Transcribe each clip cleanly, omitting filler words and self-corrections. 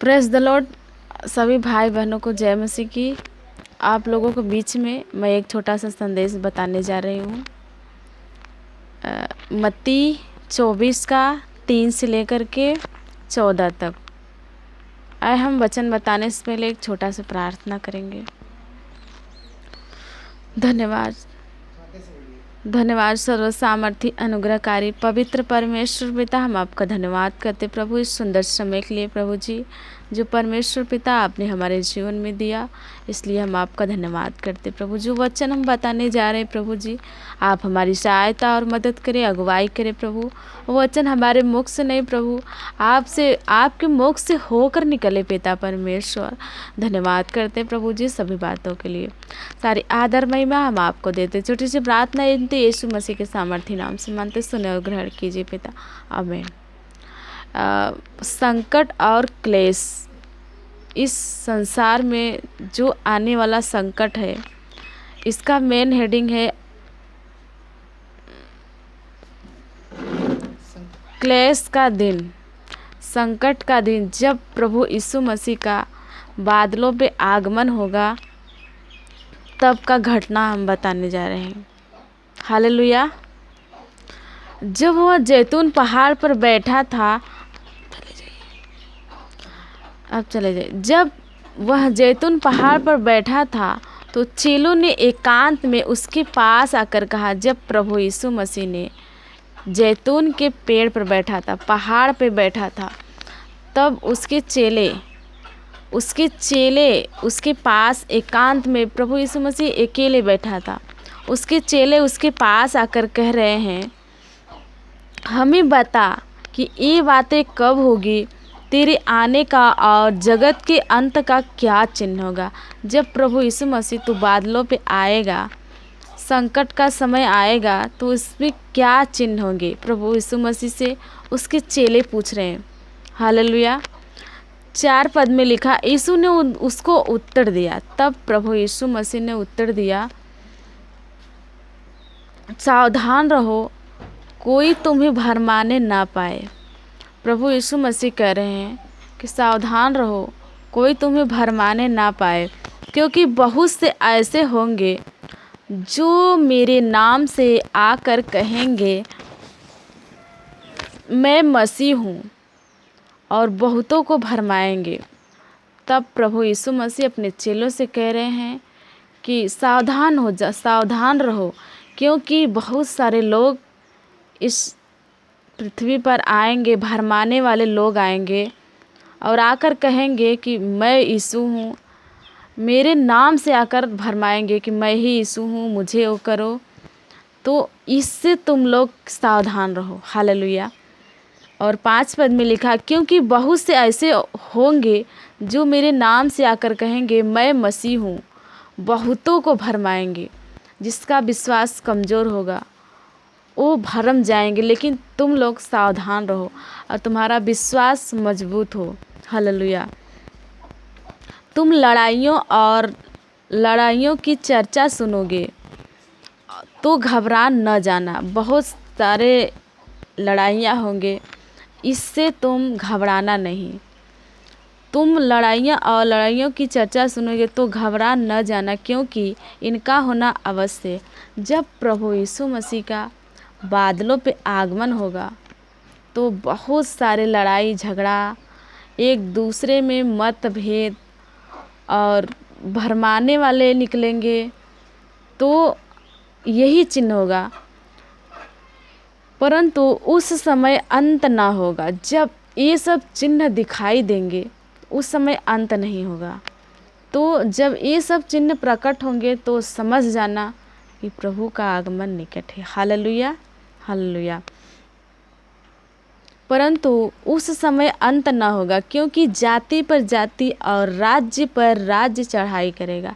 Press the Lord. सभी भाई बहनों को जय मसीह की। आप लोगों के बीच में मैं एक छोटा सा संदेश बताने जा रही हूँ। मत्ती 24 का 3 से लेकर के 14 तक। आए हम वचन बताने से पहले एक छोटा सा प्रार्थना करेंगे। धन्यवाद धन्यवाद सर्व सामर्थी अनुग्रहकारी पवित्र परमेश्वर पिता, हम आपका धन्यवाद करते प्रभु इस सुंदर समय के लिए। प्रभु जी, जो परमेश्वर पिता आपने हमारे जीवन में दिया, इसलिए हम आपका धन्यवाद करते प्रभु। जो वचन हम बताने जा रहे हैं प्रभु जी, आप हमारी सहायता और मदद करें, अगुवाई करें प्रभु। वो वचन हमारे मुख से नहीं प्रभु, आपसे, आपके मुख से होकर निकले पिता परमेश्वर। धन्यवाद करते प्रभु जी सभी बातों के लिए। सारी आदर महिमा हम आपको देते। छोटी सी प्रार्थना यीशु मसीह के सामर्थ्य नाम से मानते, सुने और ग्रहण कीजिए पिता, आमीन। संकट और क्लेश, इस संसार में जो आने वाला संकट है, इसका मेन हेडिंग है क्लेश का दिन, संकट का दिन। जब प्रभु यीशु मसीह का बादलों पे आगमन होगा, तब का घटना हम बताने जा रहे हैं। हालेलुया। जब वह जैतून पहाड़ पर बैठा था, अब चले जाइए। जब वह जैतून पहाड़ पर बैठा था तो चेलों ने एकांत में उसके पास आकर कहा। जब प्रभु यीशु मसीह ने जैतून के पेड़ पर बैठा था, पहाड़ पर बैठा था, तब उसके चेले उसके पास एकांत में, प्रभु यीशु मसीह अकेले बैठा था, उसके चेले उसके पास आकर कह रहे हैं, हमें बता कि ये बातें कब होगी, तेरे आने का और जगत के अंत का क्या चिन्ह होगा। जब प्रभु यीशु मसीह तू बादलों पे आएगा, संकट का समय आएगा, तो इसमें क्या चिन्ह होंगे। प्रभु यीशु मसीह से उसके चेले पूछ रहे हैं। हालेलुया। 4 पद में लिखा, यीशु ने उसको उत्तर दिया। तब प्रभु यीशु मसीह ने उत्तर दिया, सावधान रहो, कोई तुम्हें भरमाने ना पाए। प्रभु यीशु मसीह कह रहे हैं कि सावधान रहो, कोई तुम्हें भरमाने ना पाए, क्योंकि बहुत से ऐसे होंगे जो मेरे नाम से आकर कहेंगे मैं मसीह हूँ, और बहुतों को भरमाएंगे। तब प्रभु यीशु मसीह अपने चेलों से कह रहे हैं कि सावधान हो जा, सावधान रहो, क्योंकि बहुत सारे लोग इस पृथ्वी पर आएंगे, भरमाने वाले लोग आएंगे और आकर कहेंगे कि मैं यीशु हूँ। मेरे नाम से आकर भरमाएंगे कि मैं ही यीशु हूँ, मुझे वो करो। तो इससे तुम लोग सावधान रहो। हालेलुया। और 5 पद में लिखा, क्योंकि बहुत से ऐसे होंगे जो मेरे नाम से आकर कहेंगे मैं मसीह हूँ, बहुतों को भरमाएंगे। जिसका विश्वास कमज़ोर होगा वो भरम जाएंगे, लेकिन तुम लोग सावधान रहो और तुम्हारा विश्वास मजबूत हो। हालेलुया। तुम लड़ाइयों की चर्चा सुनोगे तो घबरा न जाना। बहुत सारे लड़ाइयाँ होंगे, इससे तुम घबराना नहीं। तुम लड़ाइयों की चर्चा सुनोगे तो घबरा न जाना, क्योंकि इनका होना अवश्य है। जब प्रभु यीशु मसीह का बादलों पे आगमन होगा तो बहुत सारे लड़ाई झगड़ा, एक दूसरे में मतभेद और भरमाने वाले निकलेंगे, तो यही चिन्ह होगा। परंतु उस समय अंत ना होगा। जब ये सब चिन्ह दिखाई देंगे, उस समय अंत नहीं होगा। तो जब ये सब चिन्ह प्रकट होंगे तो समझ जाना कि प्रभु का आगमन निकट है। Hallelujah, hallelujah. परंतु उस समय अंत ना होगा, क्योंकि जाति पर जाति और राज्य पर राज्य चढ़ाई करेगा।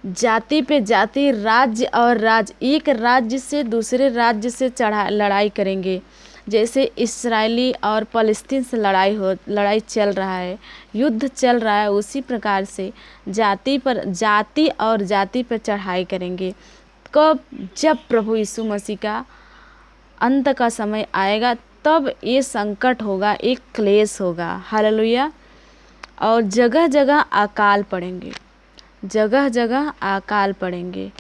जाति पे जाति, राज्य और राज्य, एक राज्य से दूसरे राज्य से लड़ाई करेंगे। जैसे इस्राएली और फ़लस्तीन से लड़ाई चल रहा है, युद्ध चल रहा है, उसी प्रकार से जाति और जाति पर चढ़ाई करेंगे। कब? जब प्रभु यीशु मसीह का अंत का समय आएगा, तब ये संकट होगा, एक क्लेश होगा। हालेलुया। और जगह जगह अकाल पड़ेंगे, जगह जगह अकाल पड़ेंगे।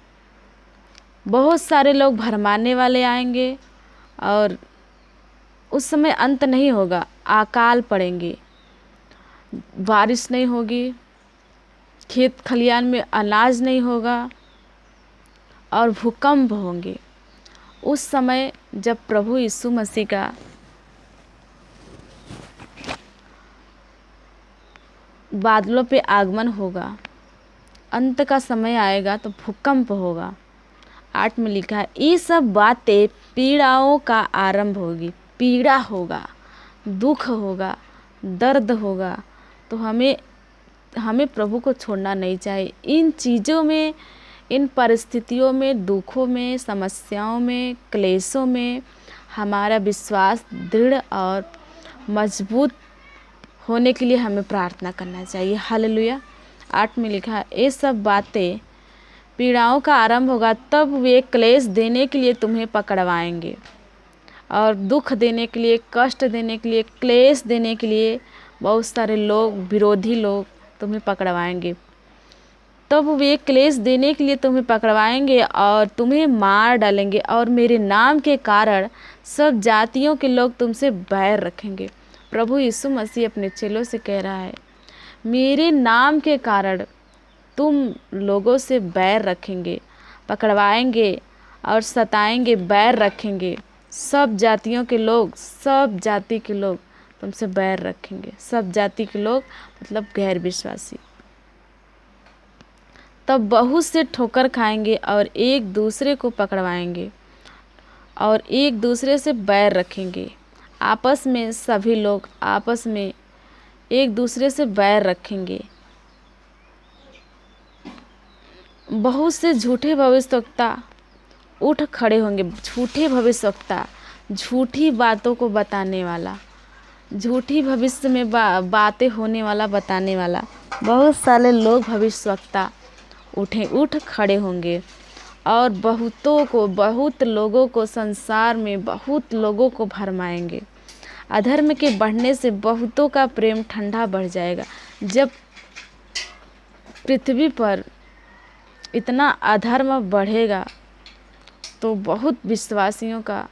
बहुत सारे लोग भरमाने वाले आएंगे और उस समय अंत नहीं होगा, अकाल पड़ेंगे, बारिश नहीं होगी, खेत खलियान में अनाज नहीं होगा और भूकंप होंगे। उस समय जब प्रभु यीशु मसीह का बादलों पे आगमन होगा, अंत का समय आएगा तो भूकंप होगा। 8 में लिखा है, ये सब बातें पीड़ाओं का आरंभ होगी। पीड़ा होगा, दुख होगा, दर्द होगा। तो हमें प्रभु को छोड़ना नहीं चाहिए। इन चीज़ों में, इन परिस्थितियों में, दुखों में, समस्याओं में, क्लेशों में हमारा विश्वास दृढ़ और मजबूत होने के लिए हमें प्रार्थना करना चाहिए। हालेलुया। 8 में लिखा है, ये सब बातें पीड़ाओं का आरंभ होगा, तब वे क्लेश देने के लिए तुम्हें पकड़वाएंगे और दुख देने के लिए, कष्ट देने के लिए, क्लेश देने के लिए बहुत सारे लोग, विरोधी लोग तुम्हें पकड़वाएंगे। तब वे क्लेश देने के लिए तुम्हें पकड़वाएंगे और तुम्हें मार डालेंगे और मेरे नाम के कारण सब जातियों के लोग तुमसे बैर रखेंगे। प्रभु यीशु मसीह अपने चेलों से कह रहा है, मेरे नाम के कारण तुम लोगों से बैर रखेंगे, पकड़वाएंगे और सताएंगे, बैर रखेंगे। सब जातियों के लोग, सब जाति के लोग तुमसे बैर रखेंगे। सब जाति के लोग मतलब गैर विश्वासी। तब बहुत से ठोकर खाएंगे और एक दूसरे को पकड़वाएंगे और एक दूसरे से बैर रखेंगे। आपस में सभी लोग आपस में एक दूसरे से बैर रखेंगे। बहुत से झूठे भविष्यवक्ता उठ खड़े होंगे। झूठे भविष्यवक्ता, झूठी बातों को बताने वाला, झूठी भविष्य में बातें होने वाला बताने वाला, बहुत सारे लोग भविष्यवक्ता उठ खड़े होंगे और बहुत लोगों को, संसार में बहुत लोगों को भरमाएंगे। अधर्म के बढ़ने से बहुतों का प्रेम ठंडा बढ़ जाएगा। जब पृथ्वी पर इतना अधर्म बढ़ेगा तो बहुत विश्वासियों का,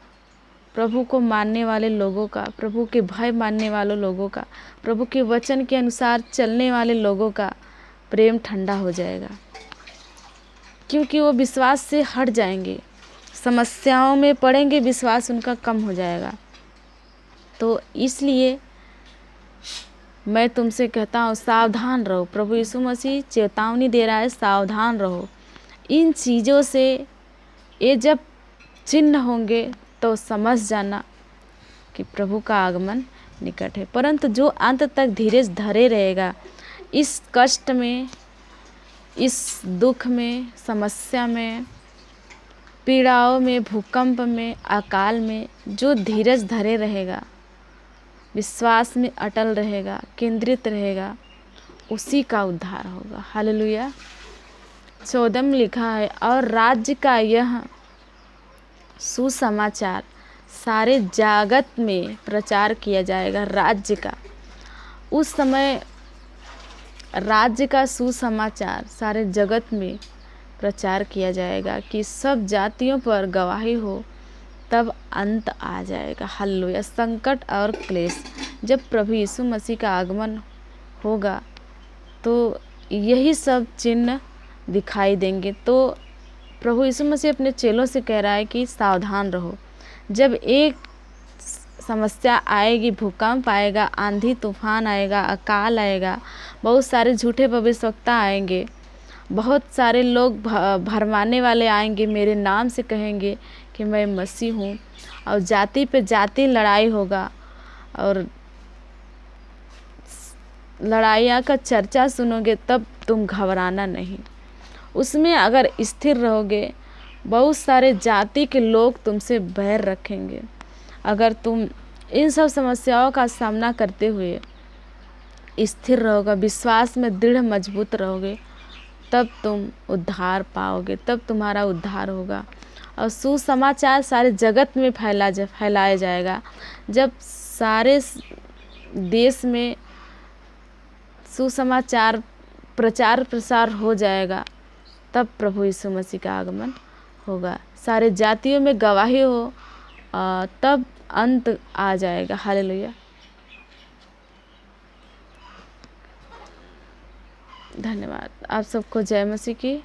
प्रभु को मानने वाले लोगों का, प्रभु के भय मानने वाले लोगों का, प्रभु के वचन के अनुसार चलने वाले लोगों का प्रेम ठंडा हो जाएगा, क्योंकि वो विश्वास से हट जाएंगे, समस्याओं में पड़ेंगे, विश्वास उनका कम हो जाएगा। तो इसलिए मैं तुमसे कहता हूँ, सावधान रहो। प्रभु यीशु मसीह चेतावनी दे रहा है, सावधान रहो। इन चीज़ों से ये जब चिन्ह होंगे तो समझ जाना कि प्रभु का आगमन निकट है। परंतु जो अंत तक धीरज धरे रहेगा, इस कष्ट में, इस दुख में, समस्या में, पीड़ाओं में, भूकंप में, अकाल में, जो धीरज धरे रहेगा, विश्वास में अटल रहेगा, केंद्रित रहेगा, उसी का उद्धार होगा। हालेलुया। 14 में लिखा है, और राज्य का यह सुसमाचार सारे जगत में प्रचार किया जाएगा। राज्य का, उस समय राज्य का सुसमाचार सारे जगत में प्रचार किया जाएगा कि सब जातियों पर गवाही हो, तब अंत आ जाएगा। हालेलुया। संकट और क्लेश, जब प्रभु यीशु मसीह का आगमन होगा तो यही सब चिन्ह दिखाई देंगे। तो प्रभु यीशु मसीह अपने चेलों से कह रहा है कि सावधान रहो। जब एक समस्या आएगी, भूकंप आएगा, आंधी तूफान आएगा, अकाल आएगा, बहुत सारे झूठे भविष्यवक्ता आएंगे, बहुत सारे लोग भरमाने वाले आएंगे, मेरे नाम से कहेंगे कि मैं मसीह हूँ, और जाति पे जाति लड़ाई होगा और लड़ाइयाँ का चर्चा सुनोगे, तब तुम घबराना नहीं। उसमें अगर स्थिर रहोगे, बहुत सारे जाति के लोग तुमसे बैर रखेंगे। अगर तुम इन सब समस्याओं का सामना करते हुए स्थिर रहोगे, विश्वास में दृढ़ मजबूत रहोगे, तब तुम उद्धार पाओगे, तब तुम्हारा उद्धार होगा और सुसमाचार सारे जगत में फैलाया जाएगा। जब सारे देश में सुसमाचार प्रचार प्रसार हो जाएगा, तब प्रभु यीशु मसीह का आगमन होगा। सारे जातियों में गवाही हो, तब अंत आ जाएगा। हालेलुया। धन्यवाद। आप सबको जय मसीह की।